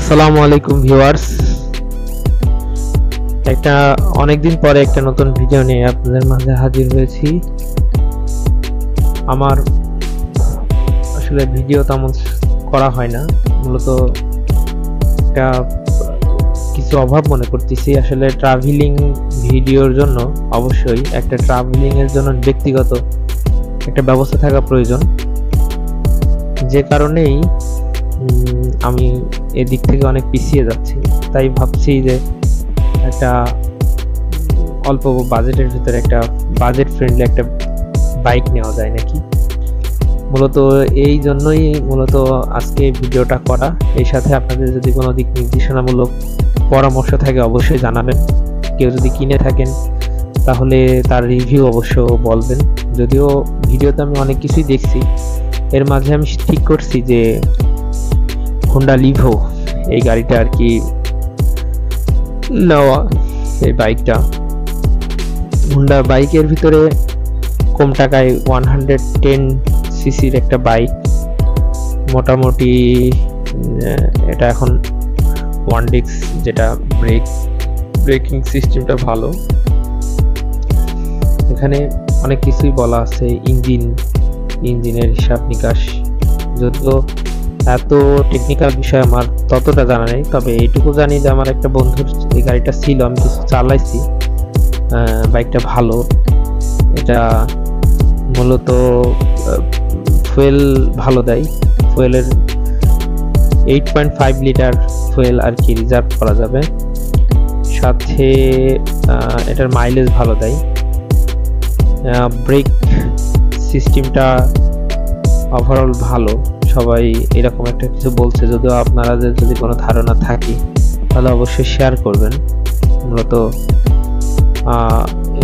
আসসালামু আলাইকুম ভিউয়ার্স, একটা অনেকদিন পরে একটা নতুন ভিডিও নিয়ে আপনাদের মাঝে হাজির হয়েছি। আমার আসলে ভিডিও তেমন করা হয় না, মূলত একটা কিছু অভাব মনে করতেছি। আসলে ট্রাভেলিং ভিডিওর জন্য অবশ্যই একটা ট্রাভেলিং এর জন্য ব্যক্তিগত একটা ব্যবস্থা থাকা প্রয়োজন, যে কারণেই আমি এদিক থেকে অনেক পিছিয়ে যাচ্ছি। তাই ভাবছি যে একটা অল্প বাজেটের ভিতরে একটা বাজেট ফ্রেন্ডলি একটা বাইক নেওয়া যায় নাকি। মূলত এই জন্যই আজকে ভিডিওটা করা। এই সাথে আপনাদের যদি কোনো দিক নির্দেশনামূলক পরামর্শ থাকে অবশ্যই জানাবেন। কেউ যদি কিনে থাকেন তাহলে তার রিভিউ অবশ্য বলবেন। যদিও ভিডিওতে আমি অনেক কিছুই দেখছি, এর মাঝে আমি ঠিক করছি যে হোন্ডা লিভো এই গাড়িটা আর কি নেওয়া। এই বাইকটা হোন্ডা বাইকের ভিতরে কম টাকায় 110 সিসির একটা বাইক, মোটামুটি এটা এখন ওয়ান ডিস্ক, যেটা ব্রেকিং সিস্টেমটা ভালো। এখানে অনেক কিছুই বলা আছে, ইঞ্জিনের হিসাব নিকাশ, যদিও এত টেকনিক্যাল বিষয় আমার ততটা জানা নেই। তবে এইটুকু জানি যে আমার একটা বন্ধুর এই গাড়িটা ছিল, আমি কিছু চালাইছি, বাইকটা ভালো। এটা মূলত ফুয়েল ভালো দেয়, ফুয়েলের 8.5 লিটার ফুয়েল আর কি রিজার্ভ করা যাবে। সাথে এটার মাইলেজ ভালো দেয়। ব্রেক সিস্টেমটা ওভারঅল ভালো। সবাই এরকম একটা কিছু বলছে, যদিও আপনারা যদি কোনো ধারণা থাকে তাহলে অবশ্যই শেয়ার করবেন। মূলত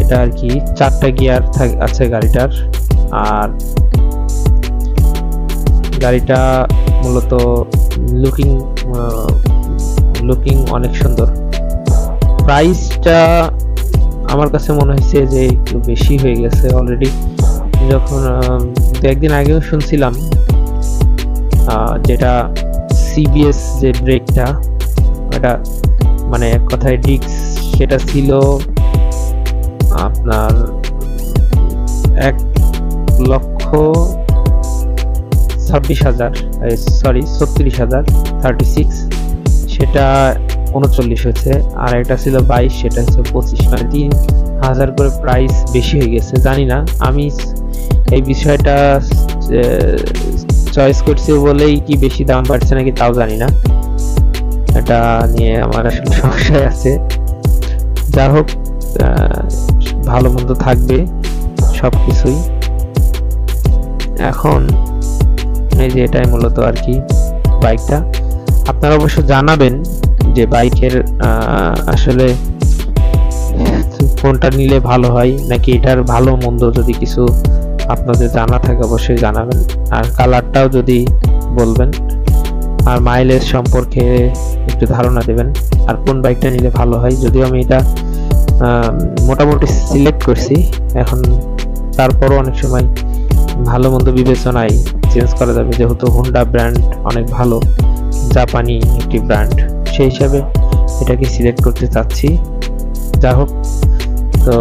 এটা আর কি 4টা গিয়ার আছে গাড়িটার, আর গাড়িটা মূলত লুকিং অনেক সুন্দর। প্রাইসটা আমার কাছে মনে হয়েছে যে একটু বেশি হয়ে গেছে অলরেডি। যখন একদিন আগেও শুনছিলাম যেটা সিবিএস যে ব্রেকটা, এটা মানে এক কথায় ডিস্ক, সেটা ছিল আপনার 36,000, সেটা 39 হয়েছে। আর একটা ছিল 22, সেটা হচ্ছে 25, মানে 3,000 করে প্রাইস বেশি হয়ে গেছে। জানি না, আমি এই বিষয়টা চয়েস করছি বলেই কি বেশি দাম বাড়ছে নাকি তাও জানি না। এটা নিয়ে আমার আসলে সমস্যা আছে। যা হোক, ভালো মন্দ থাকবে সবকিছুই। এখন এই যে এটাই মূলত আর কি বাইকটা। আপনারা অবশ্য জানাবেন যে বাইকের আসলে কোনটা নিলে ভালো হয়, নাকি এটার ভালো মন্দ যদি কিছু আপনাদের জানা থাকে অবশ্যই জানাবেন। আর কালারটাও যদি বলবেন, আর মাইলেজ সম্পর্কে একটু ধারণা দেবেন, আর কোন বাইকটা নিলে ভালো হয়। যদিও আমি এটা মোটামুটি সিলেক্ট করছি, এখন তারপরও অনেক সময় ভালো মন্দ বিবেচনায় চেঞ্জ করা যাবে, যেহেতু হোন্ডা ব্র্যান্ড অনেক ভালো, জাপানি একটি ব্র্যান্ড, সেই হিসাবে এটাকে সিলেক্ট করতে চাচ্ছি। যা হোক, তো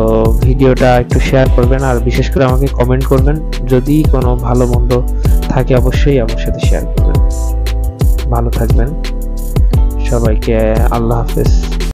ভিডিওটা একটু শেয়ার করবেন, আর বিশেষ করে আমাকে কমেন্ট করবেন। যদি কোনো ভালো মন্দ থাকে অবশ্যই আমার সাথে শেয়ার করবেন। ভালো থাকবেন, সবাইকে আল্লাহ হাফেজ।